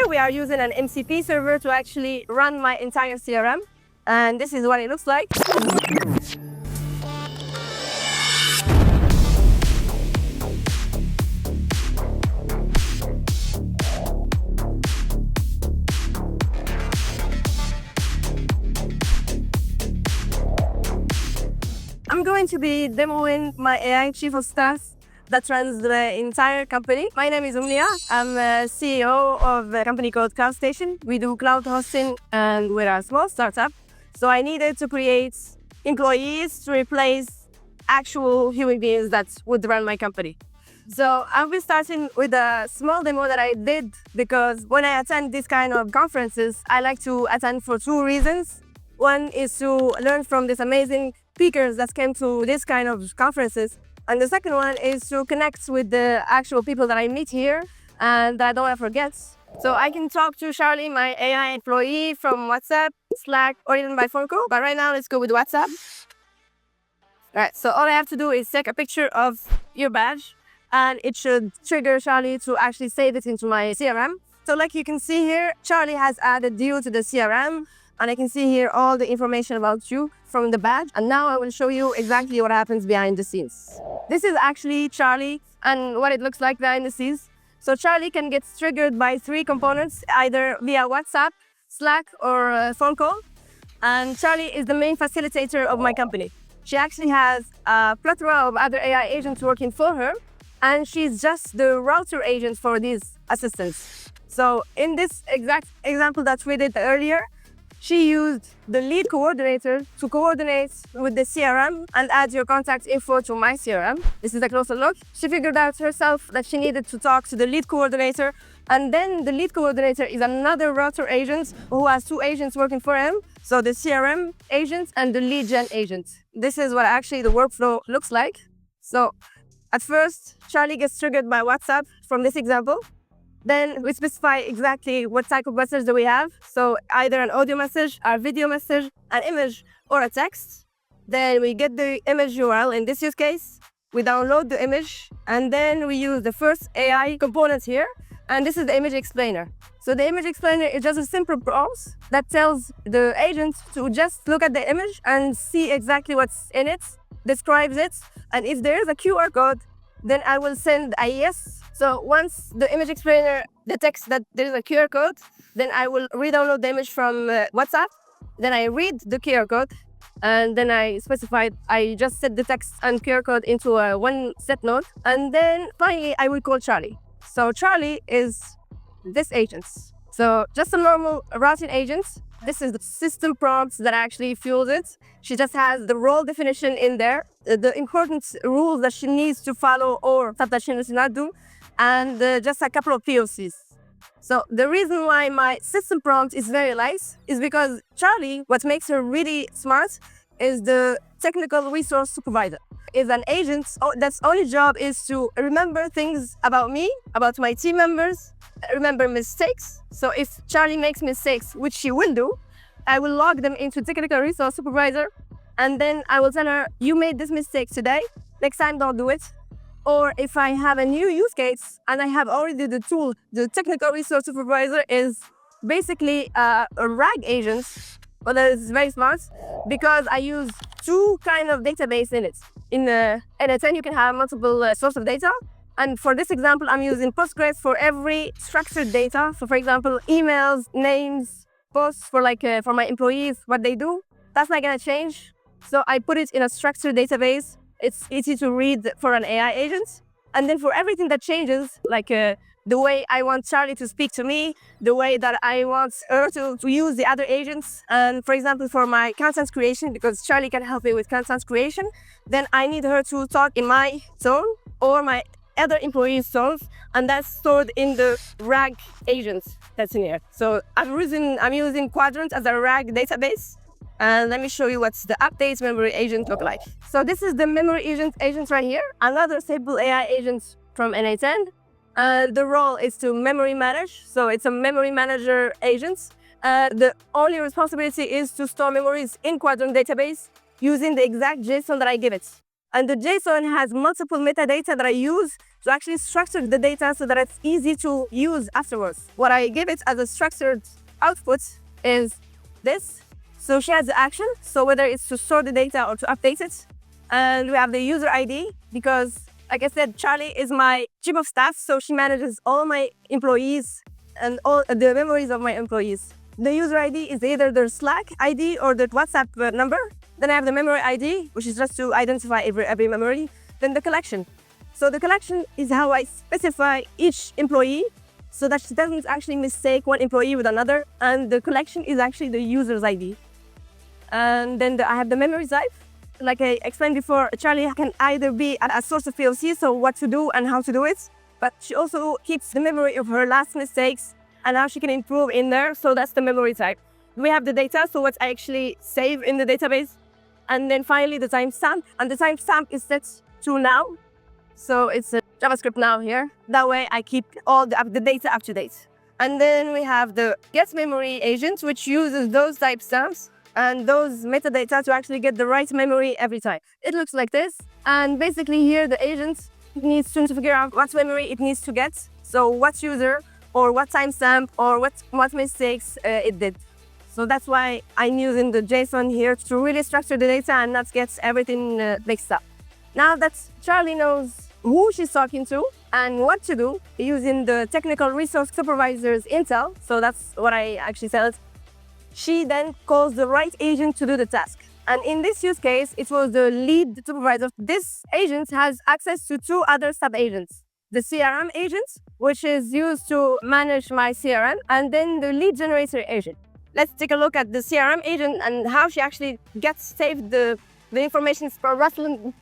We are using an MCP server to actually run my entire CRM, and this is what it looks like. I'm going to be demoing my AI chief of staff that runs the entire company. My name is Umnia. I'm a CEO of a company called CloudStation. We do cloud hosting and we're a small startup. So I needed to create employees to replace actual human beings that would run my company. So I'll be starting with a small demo that I did because when I attend this kind of conferences, I like to attend for two reasons. One is to learn from these amazing speakers that came to this kind of conferences. And the second one is to connect with the actual people that I meet here and that I don't want to forget. So I can talk to Charlie, my AI employee, from WhatsApp, Slack, or even by phone call. But right now, let's go with WhatsApp. All right, so all I have to do is take a picture of your badge and it should trigger Charlie to actually save it into my CRM. So like you can see here, Charlie has added you to the CRM. And I can see here all the information about you from the badge. And now I will show you exactly what happens behind the scenes. This is actually Charlie and what it looks like behind the scenes. So Charlie can get triggered by three components, either via WhatsApp, Slack, or a phone call. And Charlie is the main facilitator of my company. She actually has a plethora of other AI agents working for her. And she's just the router agent for these assistants. So in this exact example that we did earlier, she used the lead coordinator to coordinate with the CRM and add your contact info to my CRM. This is a closer look. She figured out herself that she needed to talk to the lead coordinator, and then the lead coordinator is another router agent who has two agents working for him. So the CRM agent and the lead gen agent. This is what actually the workflow looks like. So at first, Charlie gets triggered by WhatsApp from this example. Then we specify exactly what type of message do we have. So either an audio message, a video message, an image, or a text. Then we get the image URL in this use case. We download the image, and then we use the first AI component here. And this is the image explainer. So the image explainer is just a simple prompt that tells the agent to just look at the image and see exactly what's in it, describes it. And if there is a QR code, then I will send a yes. So once the image explainer detects that there is a QR code, then I will re-download the image from WhatsApp. Then I read the QR code, and then I just set the text and QR code into a one set node. And then finally, I will call Charlie. So Charlie is this agent. So just a normal routing agent. This is the system prompts that actually fuels it. She just has the role definition in there, the important rules that she needs to follow or stuff that she needs to not do, and just a couple of POCs. So the reason why my system prompt is very light is because Charlie, what makes her really smart, is the technical resource supervisor. Is an agent that's only job is to remember things about me, about my team members, remember mistakes. So if Charlie makes mistakes, which she will do, I will log them into technical resource supervisor, and then I will tell her, you made this mistake today, next time don't do it. Or if I have a new use case and I have already the tool, the technical resource supervisor is basically a RAG agent, but that is very smart because I use two kind of database in it. In n8n, you can have multiple source of data. And for this example, I'm using Postgres for every structured data. So for example, emails, names, posts for my employees, what they do, that's not gonna change. So I put it in a structured database. It's easy to read for an AI agent. And then for everything that changes, the way I want Charlie to speak to me, the way that I want her to use the other agents. And for example, for my content creation, because Charlie can help me with content creation, then I need her to talk in my tone or my other employees' tones, and that's stored in the RAG agents that's in here. So I'm using Qdrant as a RAG database. And let me show you what's the updates memory agent look like. So this is the memory agent right here, another simple AI agent from n8n. The role is to memory manage. So it's a memory manager agent. The only responsibility is to store memories in Qdrant database using the exact JSON that I give it. And the JSON has multiple metadata that I use to actually structure the data so that it's easy to use afterwards. What I give it as a structured output is this. So she has the action, so whether it's to store the data or to update it. And we have the user ID because, like I said, Charlie is my chief of staff, so she manages all my employees and all the memories of my employees. The user ID is either their Slack ID or their WhatsApp number. Then I have the memory ID, which is just to identify every memory. Then the collection. So the collection is how I specify each employee so that she doesn't actually mistake one employee with another. And the collection is actually the user's ID. And then I have the memory type. Like I explained before, Charlie can either be a source of POC, so what to do and how to do it, but she also keeps the memory of her last mistakes and how she can improve in there. So that's the memory type. We have the data, so what I actually save in the database. And then finally the timestamp, and the timestamp is set to now. So it's a JavaScript now here. That way I keep all the data up to date. And then we have the get memory agent, which uses those timestamps and those metadata to actually get the right memory every time. It looks like this. And basically here the agent needs to figure out what memory it needs to get. So what user or what timestamp or what mistakes it did. So that's why I'm using the JSON here to really structure the data and not get everything mixed up. Now that Charlie knows who she's talking to and what to do using the technical resource supervisor's intel, so that's what I actually said, she then calls the right agent to do the task. And in this use case, it was the lead supervisor. This agent has access to two other sub-agents. The CRM agent, which is used to manage my CRM, and then the lead generator agent. Let's take a look at the CRM agent and how she actually gets saved the information for reference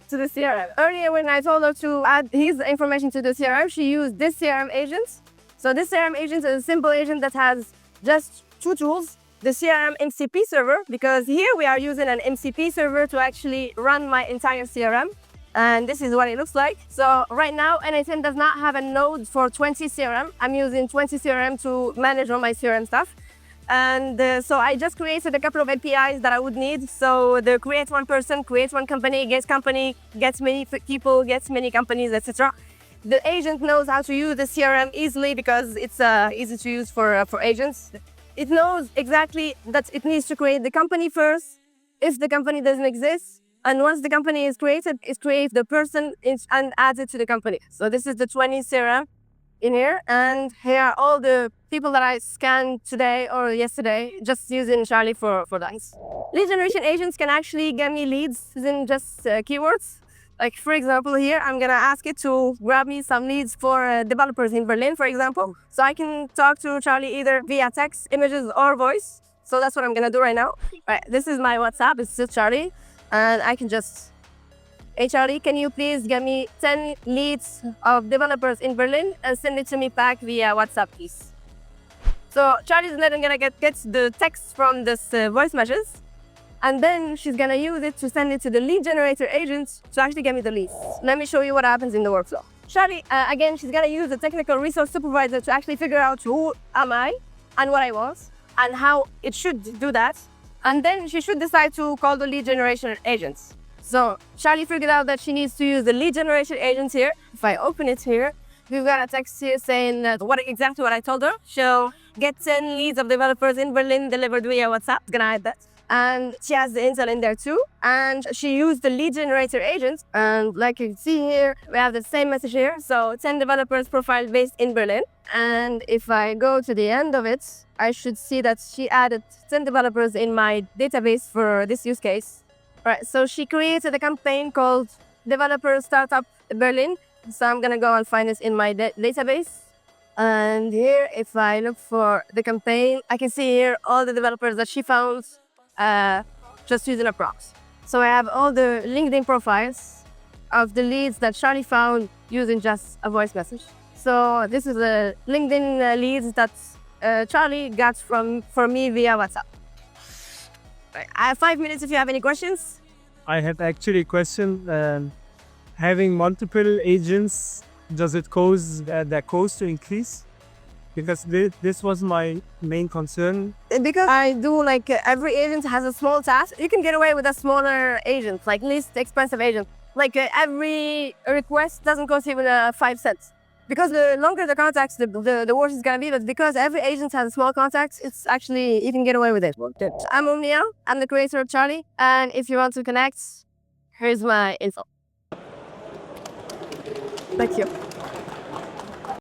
to the CRM. Earlier, when I told her to add his information to the CRM, she used this CRM agent. So this CRM agent is a simple agent that has just two tools. The CRM MCP server, because here we are using an MCP server to actually run my entire CRM. And this is what it looks like. So right now, n8n does not have a node for Twenty CRM. I'm using Twenty CRM to manage all my CRM stuff. And so I just created a couple of APIs that I would need. So the create one person, create one company, gets many people, gets many companies, etc. The agent knows how to use the CRM easily because it's easy to use for agents. It knows exactly that it needs to create the company first if the company doesn't exist. And once the company is created, it creates the person and adds it to the company. So this is the Twenty CRM in here. And here are all the people that I scanned today or yesterday, just using Charlie for that. Lead generation agents can actually get me leads using just keywords. Like for example, here, I'm gonna ask it to grab me some leads for developers in Berlin, for example. So I can talk to Charlie either via text, images, or voice. So that's what I'm gonna do right now. Right, this is my WhatsApp, it's just Charlie. And I can just, hey Charlie, can you please get me 10 leads of developers in Berlin and send it to me back via WhatsApp, please. So Charlie's then gonna get the text from this voice message, and then she's gonna use it to send it to the lead generator agent to actually get me the leads. Let me show you what happens in the workflow. Charlie, again, she's gonna use the technical resource supervisor to actually figure out who am I and what I want and how it should do that. And then she should decide to call the lead generation agents. So Charlie figured out that she needs to use the lead generation agents here. If I open it here, we've got a text here saying exactly what I told her. She'll get 10 leads of developers in Berlin delivered via WhatsApp. Gonna add that. And she has the intel in there too. And she used the lead generator agent. And like you can see here, we have the same message here. So 10 developers profile based in Berlin. And if I go to the end of it, I should see that she added 10 developers in my database for this use case. All right, so she created a campaign called Developer Startup Berlin. So I'm gonna go and find this in my database. And here, if I look for the campaign, I can see here all the developers that she found just using a prompt. So I have all the LinkedIn profiles of the leads that Charlie found using just a voice message. So this is the LinkedIn leads that Charlie got from me via WhatsApp. I have 5 minutes if you have any questions. I have actually a question. Having multiple agents, does it cause the cost to increase? because this was my main concern. Because I do like every agent has a small task. You can get away with a smaller agent, like least expensive agent. Like every request doesn't cost even 5 cents. Because the longer the contacts, the worse it's gonna be. But because every agent has small contacts, it's actually, you can get away with it. I'm Omnia. I'm the creator of Charlie. And if you want to connect, here's my info. Thank you.